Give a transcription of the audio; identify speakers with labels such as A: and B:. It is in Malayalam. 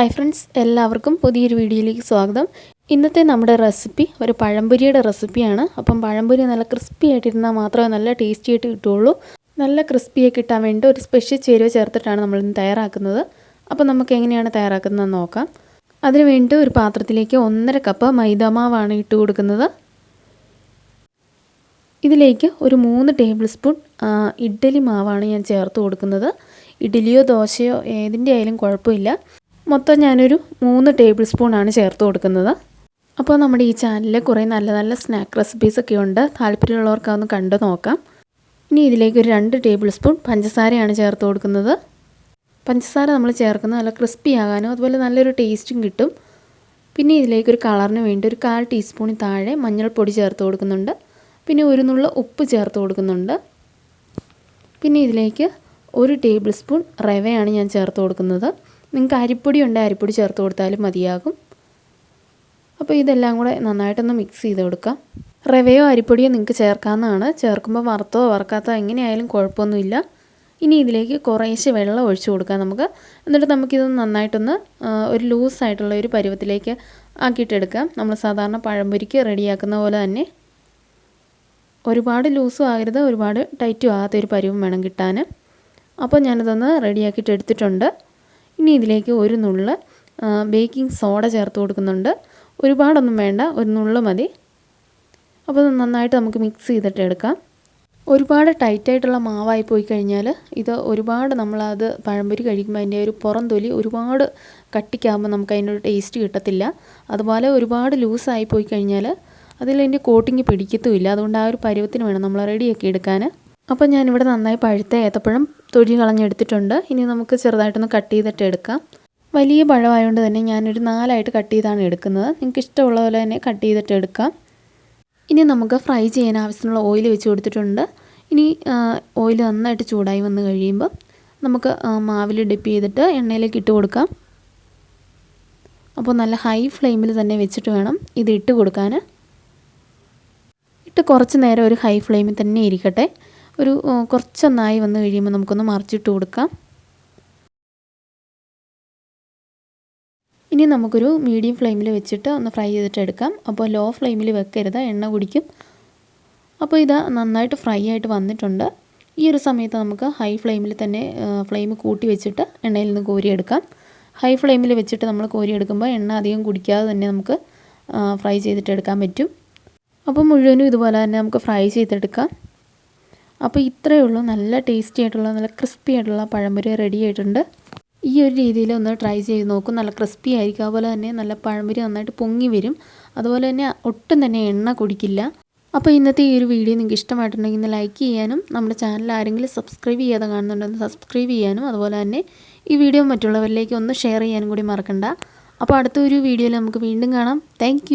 A: ഹായ് ഫ്രണ്ട്സ്, എല്ലാവർക്കും പുതിയൊരു വീഡിയോയിലേക്ക് സ്വാഗതം. ഇന്നത്തെ നമ്മുടെ റെസിപ്പി ഒരു പഴംപൊരിയുടെ റെസിപ്പിയാണ്. അപ്പം പഴംപൊരി നല്ല ക്രിസ്പി ആയിട്ടിരുന്നാൽ മാത്രമേ നല്ല ടേസ്റ്റി ആയിട്ട് കിട്ടുകയുള്ളൂ. നല്ല ക്രിസ്പിയായി കിട്ടാൻ വേണ്ടി ഒരു സ്പെഷ്യൽ ചേരുവ ചേർത്തിട്ടാണ് നമ്മളിന്ന് തയ്യാറാക്കുന്നത്. അപ്പം നമുക്ക് എങ്ങനെയാണ് തയ്യാറാക്കുന്നതെന്ന് നോക്കാം. അതിന് വേണ്ടി ഒരു പാത്രത്തിലേക്ക് 1.5 കപ്പ് മൈദാമാവാണ് ഇട്ട് കൊടുക്കുന്നത്. ഇതിലേക്ക് ഒരു 3 ടേബിൾ സ്പൂൺ ഇഡ്ഡലി മാവാണ് ഞാൻ ചേർത്ത് കൊടുക്കുന്നത്. ഇഡ്ഡലിയോ ദോശയോ ഏതിൻ്റെ ആയാലും കുഴപ്പമില്ല. മൊത്തം ഞാനൊരു 3 ടേബിൾ സ്പൂണാണ് ചേർത്ത് കൊടുക്കുന്നത്. അപ്പോൾ നമ്മുടെ ഈ ചാനലിൽ കുറേ നല്ല നല്ല സ്നാക്ക് റെസിപ്പീസൊക്കെ ഉണ്ട്. താല്പര്യമുള്ളവർക്ക് അതൊന്ന് കണ്ടു നോക്കാം. ഇനി ഇതിലേക്ക് ഒരു 2 ടേബിൾ സ്പൂൺ പഞ്ചസാരയാണ് ചേർത്ത് കൊടുക്കുന്നത്. പഞ്ചസാര നമ്മൾ ചേർക്കുന്നത് നല്ല ക്രിസ്പി ആകാനും അതുപോലെ നല്ലൊരു ടേസ്റ്റും കിട്ടും. പിന്നെ ഇതിലേക്ക് ഒരു കളറിന് വേണ്ടി ഒരു 1/4 ടീസ്പൂണിൽ താഴെ മഞ്ഞൾപ്പൊടി ചേർത്ത് കൊടുക്കുന്നുണ്ട്. പിന്നെ ഒരു നുള്ള ഉപ്പ് ചേർത്ത് കൊടുക്കുന്നുണ്ട്. പിന്നെ ഇതിലേക്ക് 1 ടേബിൾ സ്പൂൺ റവയാണ് ഞാൻ ചേർത്ത് കൊടുക്കുന്നത്. നിങ്ങൾക്ക് അരിപ്പൊടി ഉണ്ടെങ്കിൽ അരിപ്പൊടി ചേർത്ത് കൊടുത്താലും മതിയാകും. അപ്പോൾ ഇതെല്ലാം കൂടെ നന്നായിട്ടൊന്ന് മിക്സ് ചെയ്ത് കൊടുക്കാം. റവയോ അരിപ്പൊടിയോ നിങ്ങൾക്ക് ചേർക്കാവുന്നതാണ്. ചേർക്കുമ്പോൾ വറുത്തോ വറുക്കാത്തോ എങ്ങനെയായാലും കുഴപ്പമൊന്നുമില്ല. ഇനി ഇതിലേക്ക് കുറേശ്ശെ വെള്ളം ഒഴിച്ചു കൊടുക്കാം നമുക്ക്. എന്നിട്ട് നമുക്കിതൊന്ന് നന്നായിട്ടൊന്ന് ഒരു ലൂസായിട്ടുള്ള ഒരു പരുവത്തിലേക്ക് ആക്കിയിട്ടെടുക്കാം. നമ്മൾ സാധാരണ പഴംപൊരിക്ക് റെഡിയാക്കുന്ന പോലെ തന്നെ. ഒരുപാട് ലൂസും ആകരുത്, ഒരുപാട് ടൈറ്റും ആകാത്തൊരു പരുവം വേണം കിട്ടാൻ. അപ്പോൾ ഞാനിതൊന്ന് റെഡിയാക്കിയിട്ട് എടുത്തിട്ടുണ്ട്. ഇനി ഇതിലേക്ക് ഒരു നുള്ള ബേക്കിംഗ് സോഡ ചേർത്ത് കൊടുക്കുന്നുണ്ട്. ഒരുപാടൊന്നും വേണ്ട, ഒരു നുള്ള മതി. അപ്പോൾ നന്നായിട്ട് നമുക്ക് മിക്സ് ചെയ്തിട്ട് എടുക്കാം. ഒരുപാട് ടൈറ്റായിട്ടുള്ള മാവായി പോയി കഴിഞ്ഞാൽ ഇത് ഒരുപാട് നമ്മളത് പഴംപൊരി കഴിക്കുമ്പോൾ അതിൻ്റെ ഒരു പുറം തൊലി ഒരുപാട് കട്ടിക്കാകുമ്പോൾ നമുക്ക് അതിനൊരു ടേസ്റ്റ് കിട്ടത്തില്ല. അതുപോലെ ഒരുപാട് ലൂസായി പോയി കഴിഞ്ഞാൽ അതിലതിൻ്റെ കോട്ടിങ് പിടിക്കത്തുമില്ല. അതുകൊണ്ട് ആ ഒരു പരുവത്തിന് വേണം നമ്മൾ റെഡിയാക്കി എടുക്കാൻ. അപ്പോൾ ഞാനിവിടെ നന്നായി പഴുത്ത ഏത്തപ്പഴം തൊലി കളഞ്ഞെടുത്തിട്ടുണ്ട്. ഇനി നമുക്ക് ചെറുതായിട്ടൊന്ന് കട്ട് ചെയ്തിട്ട് എടുക്കാം. വലിയ പഴമായതുകൊണ്ട് തന്നെ ഞാനൊരു 4ആയിട്ട് കട്ട് ചെയ്താണ് എടുക്കുന്നത്. നിങ്ങൾക്ക് ഇഷ്ടമുള്ള പോലെ തന്നെ കട്ട് ചെയ്തിട്ട് എടുക്കാം. ഇനി നമുക്ക് ഫ്രൈ ചെയ്യാൻ ആവശ്യമുള്ള ഓയിൽ വെച്ച് കൊടുത്തിട്ടുണ്ട്. ഇനി ഓയിൽ നന്നായിട്ട് ചൂടായി വന്ന് കഴിയുമ്പോൾ നമുക്ക് മാവിൽ ഡിപ്പ് ചെയ്തിട്ട് എണ്ണയിലേക്ക് ഇട്ട് കൊടുക്കാം. അപ്പോൾ നല്ല ഹൈ ഫ്ലെയിമിൽ തന്നെ വെച്ചിട്ട് വേണം ഇത് ഇട്ട് കൊടുക്കാൻ. ഇട്ട് കുറച്ച് നേരം ഒരു ഹൈ ഫ്ലെയിമിൽ തന്നെ ഇരിക്കട്ടെ. ഒരു കുറച്ചൊന്നായി വന്ന് കഴിയുമ്പോൾ നമുക്കൊന്ന് മറിച്ചിട്ട് കൊടുക്കാം. ഇനി നമുക്കൊരു മീഡിയം ഫ്ലെയിമിൽ വെച്ചിട്ട് ഒന്ന് ഫ്രൈ ചെയ്തിട്ട് എടുക്കാം. അപ്പോൾ ലോ ഫ്ലെയിമിൽ വെക്കരുത്, എണ്ണ കുടിക്കും. അപ്പോൾ ഇത് നന്നായിട്ട് ഫ്രൈ ആയിട്ട് വന്നിട്ടുണ്ട്. ഈ ഒരു സമയത്ത് നമുക്ക് ഹൈ ഫ്ലെയിമിൽ തന്നെ ഫ്ലെയിം കൂട്ടി വെച്ചിട്ട് എണ്ണയിൽ നിന്ന് കോരിയെടുക്കാം. ഹൈ ഫ്ലെയിമിൽ വെച്ചിട്ട് നമ്മൾ കോരിയെടുക്കുമ്പോൾ എണ്ണ അധികം കുടിക്കാതെ തന്നെ നമുക്ക് ഫ്രൈ ചെയ്തിട്ട് എടുക്കാൻ പറ്റും. അപ്പോൾ മുഴുവനും ഇതുപോലെ തന്നെ നമുക്ക് ഫ്രൈ ചെയ്തെടുക്കാം. അപ്പോൾ ഇത്രയേ ഉള്ളൂ. നല്ല ടേസ്റ്റി ആയിട്ടുള്ള നല്ല ക്രിസ്പി ആയിട്ടുള്ള പഴംപൊരി റെഡി ആയിട്ടുണ്ട്. ഈ ഒരു രീതിയിൽ ഒന്ന് ട്രൈ ചെയ്ത് നോക്കും. നല്ല ക്രിസ്പി ആയിരിക്കും. അതുപോലെ തന്നെ നല്ല പഴംപൊരി നന്നായിട്ട് പൊങ്ങി വരും. അതുപോലെ തന്നെ ഒട്ടും തന്നെ എണ്ണ കുടിക്കില്ല. അപ്പോൾ ഇന്നത്തെ ഈ ഒരു വീഡിയോ നിങ്ങൾക്ക് ഇഷ്ടമായിട്ടുണ്ടെങ്കിൽ ഒന്ന് ലൈക്ക് ചെയ്യാനും നമ്മുടെ ചാനൽ ആരെങ്കിലും സബ്സ്ക്രൈബ് ചെയ്യാതെ കാണുന്നുണ്ടെങ്കിൽ സബ്സ്ക്രൈബ് ചെയ്യാനും അതുപോലെ തന്നെ ഈ വീഡിയോ മറ്റുള്ളവരിലേക്ക് ഒന്ന് ഷെയർ ചെയ്യാനും കൂടി മറക്കണ്ട. അപ്പോൾ അടുത്തൊരു വീഡിയോയിൽ നമുക്ക് വീണ്ടും കാണാം. താങ്ക്